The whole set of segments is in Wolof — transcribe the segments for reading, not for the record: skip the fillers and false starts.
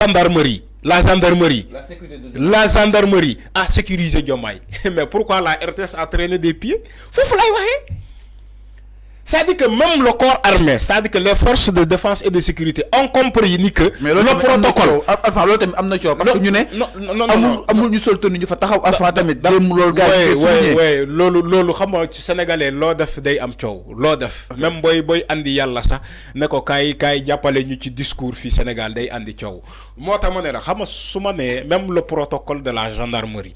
La gendarmerie a sécurisé Diomaye. Mais pourquoi la RTS a traîné des pieds? C'est-à-dire que même le corps armé, c'est-à-dire que les forces de défense et de sécurité ont compris que le protocole. Enfin, l'autre parce que nous ne ñu sol tenue ñu fa taxaw enfin tamit dem lool gaay ouais lolu xam nga sénégalais lo def day am ciow lo def même boy andi yalla sax ne ko kay jappalé ñu ci discours fi Sénégal day andi ciow motax mané la xam nga suma né même le protocole de la gendarmerie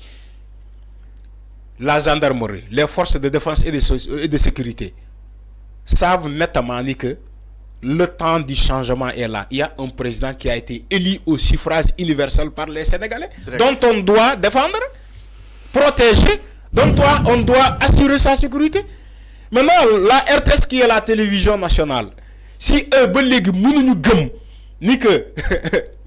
les forces de défense et de sécurité savent nettement que le temps du changement est là. Il y a un président qui a été élu au suffrage universel par les Sénégalais, dont on doit défendre, protéger, dont on doit assurer sa sécurité. Maintenant, la RTS qui est la télévision nationale, si eux, ni que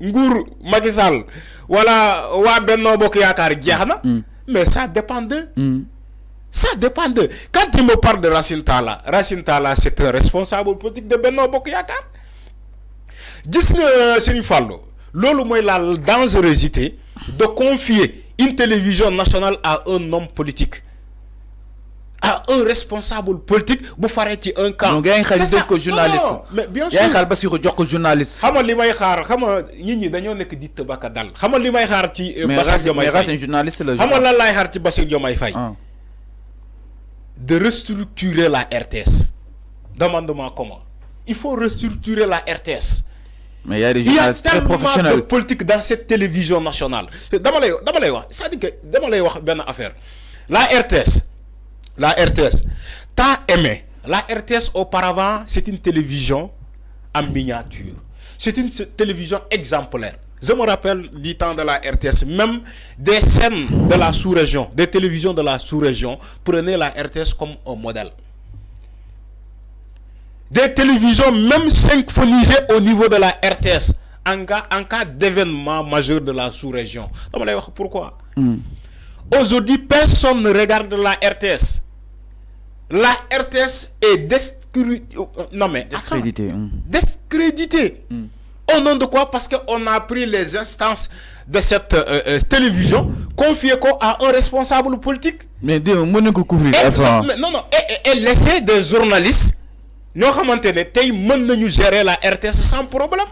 Ngour Macky Sall, voilà, wa Benno Bokk Yaakaar jeexna, mais ça dépend d'eux. Ça dépend d'eux. Quand il me parle de Racine Talla, c'est un responsable politique de Benno Bokk Yaakaar. Gis nga Serigne Fallou, lolu moy la dangerosité de confier une télévision nationale à un homme politique, à un responsable politique bu faré ci un camp. Donc c'est ça que journaliste. Non, mais bien sûr. Yaa xal Bassirou jox ko journaliste. Xam nga limay xaar, xam nga nit ñi dañoo nek di tebaka dal. Xam nga limay xaar ci Bassirou Diomaye Faye. Mais c'est un journaliste le. Xam nga lan lay xaar ci Bassirou Diomaye Faye. De restructurer la RTS. Demande-moi comment. Il faut restructurer la RTS. Mais il y a des journalistes très professionnels. Il y a tellement de politique dans cette télévision nationale. Dama lay wax, c'est-à-dire que dama lay wax ben affaire. La RTS, t'as aimé. La RTS auparavant, c'est une télévision en miniature. C'est une télévision exemplaire. Je me rappelle du temps de la RTS, même des scènes de la sous-région, des télévisions de la sous-région, prenaient la RTS comme un modèle. Des télévisions même synchronisées au niveau de la RTS, en cas d'événement majeur de la sous-région. Pourquoi? Aujourd'hui, personne ne regarde la RTS. La RTS est discréditée. Au nom de quoi? Parce qu'on a pris les instances de cette télévision, confié à un responsable politique. Mais on couvrir. Et laisser des journalistes, nous avons gérer la RTS sans problème.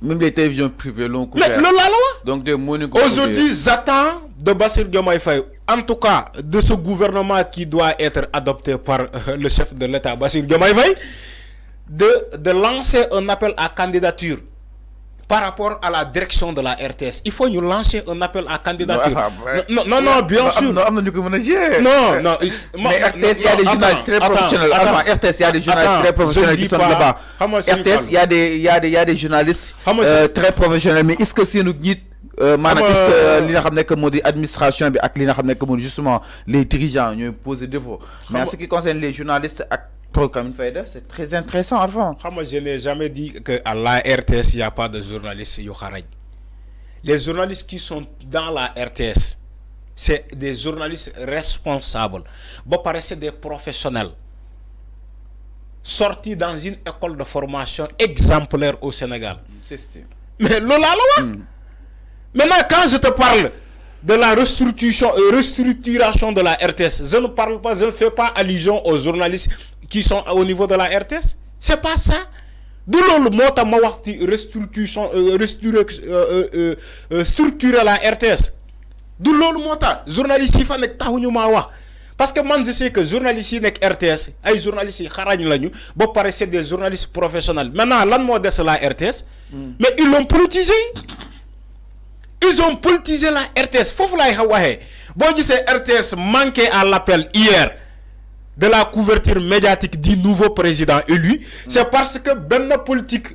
Même les télévisions privées l'ont couvert. Donc aujourd'hui, j'attends de Bassirou Diomaye Faye, en tout cas de ce gouvernement qui doit être adopté par le chef de l'État, Bassirou Diomaye Faye, de lancer un appel à candidature par rapport à la direction de la RTS. Il faut nous lancer un appel à candidature. Non, bien sûr. Non, mais RTS, il y a des journalistes très professionnels. RTS, il y a des journalistes très professionnels qui sont là-bas. RTS, il y a des journalistes très professionnels. Mais est-ce que c'est nous qui est-ce que li nga xamné que modi administration bi ak li nga xamné que modi justement les dirigeants ñoy poser défaut. Mais en ce qui concerne les journalistes ak programme FAIDEF, c'est très intéressant avant. Je n'ai jamais dit qu'à la RTS il n'y a pas de journalistes. Les journalistes qui sont dans la RTS, c'est des journalistes responsables. Bon, c'est des professionnels sortis dans une école de formation exemplaire au Sénégal. Mais maintenant, quand je te parle de la restructuration de la RTS, je ne fais pas allusion aux journalistes qui sont au niveau de la RTS. C'est pas ça. D'où le mot à structurer la RTS. D'où le mot à journalistes qui font parce que moi je sais que journalistes qui RTS, les journalistes qui c'est des journalistes professionnels. Maintenant, l'un mot de la RTS, mais ils l'ont politisé. Ils ont politisé la RTS. Faut RTS manquait à l'appel hier de la couverture médiatique du nouveau président élu. C'est parce que ben politique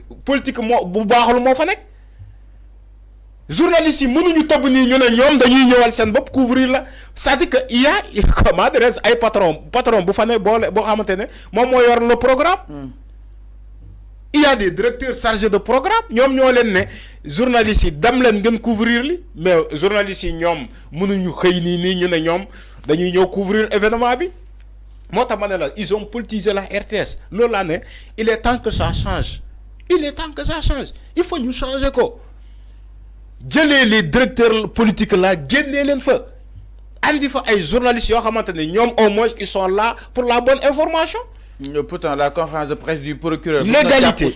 journalistes yi mënuñu tobb ni ñu né ñom dañuy ñëwal seen bop couvrir la c'est-à-dire que il y a comme adresse ay patron bu fa né bo xamantene mom mo yor le programme. Il y a des directeurs chargés de programme ñom ñoo leen né journalistes yi dem leen ngeen couvrir li mais journalistes yi ñom mënuñu xey ni ñu né ñom dañuy ñëw couvrir événement bi. Ils ont politisé la RTS. Il est temps que ça change. Il faut nous changer quoi. les directeurs politiques là génnee leen fa andi fa ay journalistes yoo xamante ne ñoom au moins ils sont là pour la bonne information. Pourtant la conférence de presse du procureur. Légalité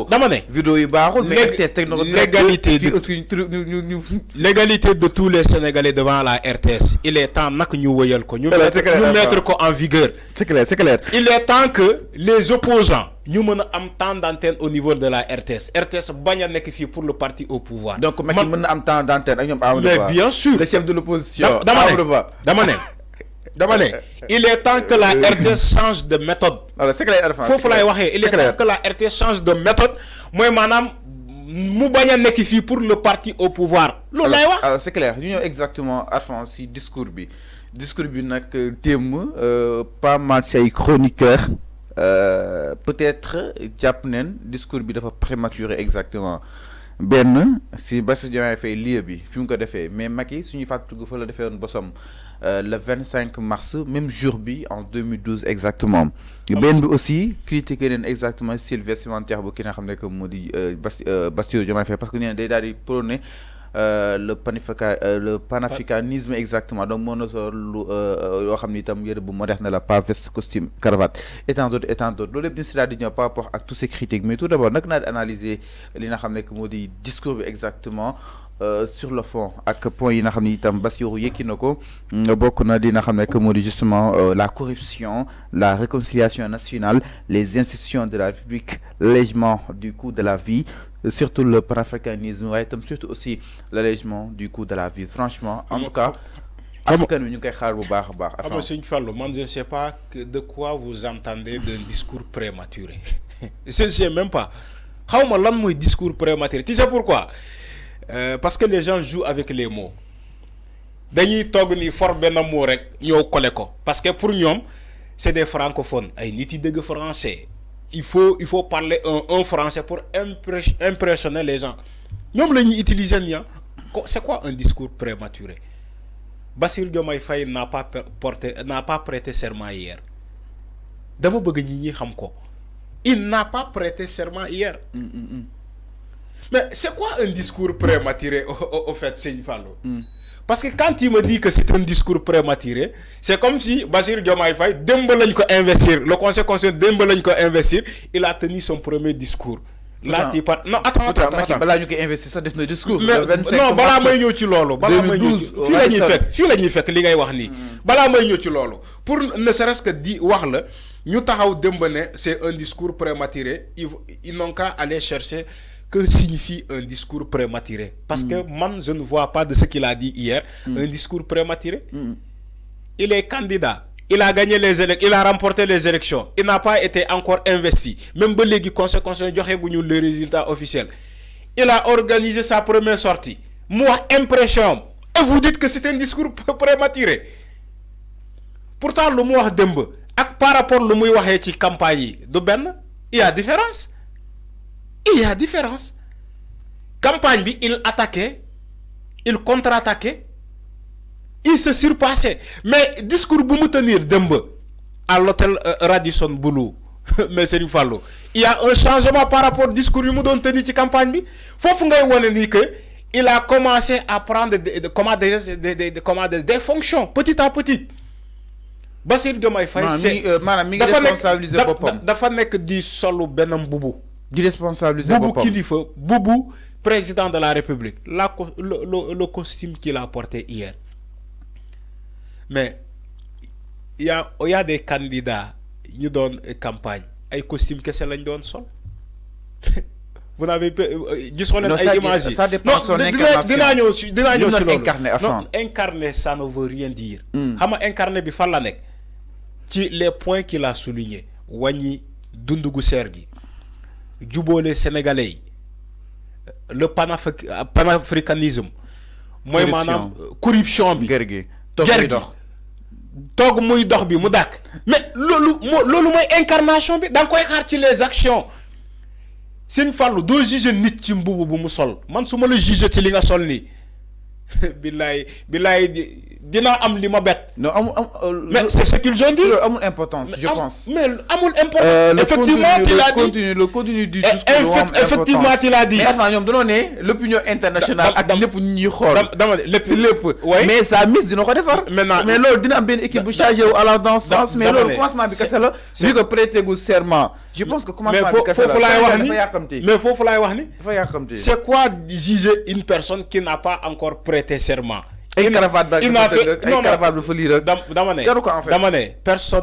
dama ne. vidéo yi baaxul mais RTS teg na ko. Légalité de tous les Sénégalais devant la RTS. Il est temps nag ñu wëyal ko. ñu mettre ko en vigueur. C'est clair, c'est clair. Il est temps que les opposants ñu mën a am temps d'antenne au niveau de la RTS. RTS bañ a nekk fii pour le parti au pouvoir. Donc Macky mën na am temps d'antenne ak ñoom Amadou Ba. Mais bien sûr. Le chef de l'opposition. dama ne il est temps que la RTS change de méthode. Alors c'est clair. Foofu lay waxee il est temps que la RTS change de méthode mooy maanaam mu bañ a nekk fii pour le parti au pouvoir. loolu lay wax. Alors c'est clair ñu ñëw exactement Arfan si discours bi nag démb pas mal say chroniqueurs peut-être jàpp neen discours bi dafa prématuré exactement benn si Bassirou Diomaye Faye lieu bi fi mu ko defee mais Macky suñu fàttaliku fa la defee woon bosom le 25 mars même jour bi en 2012 exactement. benn bi aussi critiqué leen exactement style vestimentaire bu ki nga xam ne que moo di Bassirou Diomaye Faye parce que nee na day daal di prôner le panafricanisme exactement donc moo na sol yoo xam ni itam yëre bu moderne la pas veste costume cravate et tant d'autres loolu lépp ni si daal di ñëw par rapport ak tous ces critiques mais tout d'abord nag naa di analyser li nga xam ne que moo di discours bi exactement sur le fond ak point yi nga xam ni itam Bassirou yëkki na ko bokk na li nga xam ne que moo di justement la corruption la réconciliation nationale les institutions de la République l'allègement du coût de la vie surtout le panafricanisme waaye itam surtout aussi l'allègement du coût de la vie franchement en tout cas askan wi ñu koy xaar bu baax a baax. Xam nga Sëñ Fallou man je ne sais pas de quoi vous entendez d'un discours prématuré je ne sais même pas xaw ma lan mooy discours prématuré tu sais pourquoi parce que les gens jouent avec les mots dañuy togg ni for benn mot rek ñëw collé ko parce que pour ñoom c'est des francophones ay nit yi dëgg français. Il faut parler un français pour impressionner les gens. Ñoom la ñuy utiliser nii c'est quoi un discours prématuré? Bassirou Diomaye Faye n'a pas prêté serment hier. Dama bëgg ñi xam ko. Il n'a pas prêté serment hier. Mais c'est quoi un discours prématuré au fait, Sëñ Fallou? Parce que quand il me dit que c'est un discours prématuré, c'est comme si Bassirou Diomaye Faye démb lañ ko investir, le conseil constitutionnel démb lañ ko investir, il a tenu son premier discours. Là tu parles non attends balaa ñu koy investir sax def na discours. Non balaa may ñëw ci loolu. balaa may ñëw ci fii la ñuy fekk li ngay wax nii. balaa may ñëw ci loolu pour ne serait-ce que di wax la ñu taxaw démb ne c'est un discours prématuré ils n'ont qu'à aller chercher. Que signifie un discours prématuré? Parce que moi, je ne vois pas de ce qu'il a dit hier, un discours prématuré. Il est candidat, il a gagné les élections, il a remporté les élections, il n'a pas été encore investi. Même si les conséquences le résultat officiel. Il a organisé sa première sortie. Moi, impression. Et vous dites que c'est un discours prématuré. Pourtant, le mot dembe, par rapport au mot de campagne, il y a différence. Il y a différence. Campagne, il attaquait, il contre-attaquait, il se surpassait. Mais discours pour me tenir dembe à l'hôtel Radisson Blu, mais c'est une fallo. Il y a un changement par rapport au discours que nous avons tenu dans campagne. Il faut que il a commencé à prendre des fonctions petit à petit. Bassirou Diomaye Faye c'est dafa nekk di solo benn mbubu. Di responsabiliser boppam Boubou Kilifa, Boubou président de la République, le costume qu'il a porté hier. Mais il y a des candidats qui donnent campagne, ay costume que c'est lañ doon sol. Vous n'avez pas images. Ça dépend de son incarnation. Non, incarner ça ne veut rien dire. Xam incarner bi fan la nek ci les points qu'il a soulignés. Wàññi dundu gu seer gi. Jubóole sénégalais le panafricanisme mooy maanaam corruption bi gergi toog muy dox bi mu dàkk mais loolu mooy incarnation bi da nga koy xaar ci les actions Sëñ Fallou doo juger nit ci mbubu bu mu sol man su ma la juger ci li nga sol nii billaay dina am li ma bet. Non mais c'est ce qu'ils ont dit. Amul importance je pense. Mais amul importance. Effectivement tu l'as dit. Le contenu du discours. Effectivement tu l'as dit. Mais attends ñom dañoo né l'opinion internationale ak lepp ñi xol. Dama lépp. Mais ça mise dina ko défar. Mais loolu dina am ben équipe bu chargé wu alors dans ce sens. Mais loolu commencement bi kese la. Vu que prêter gu serment. Je pense que commencement bi kese la. Mais fofu lay wax ni. Dafa yakamti. C'est quoi juger une personne qui n'a pas encore prêté serment? Ay cravate ba. Il n'a fait cravate bu fa lire. Dama né personne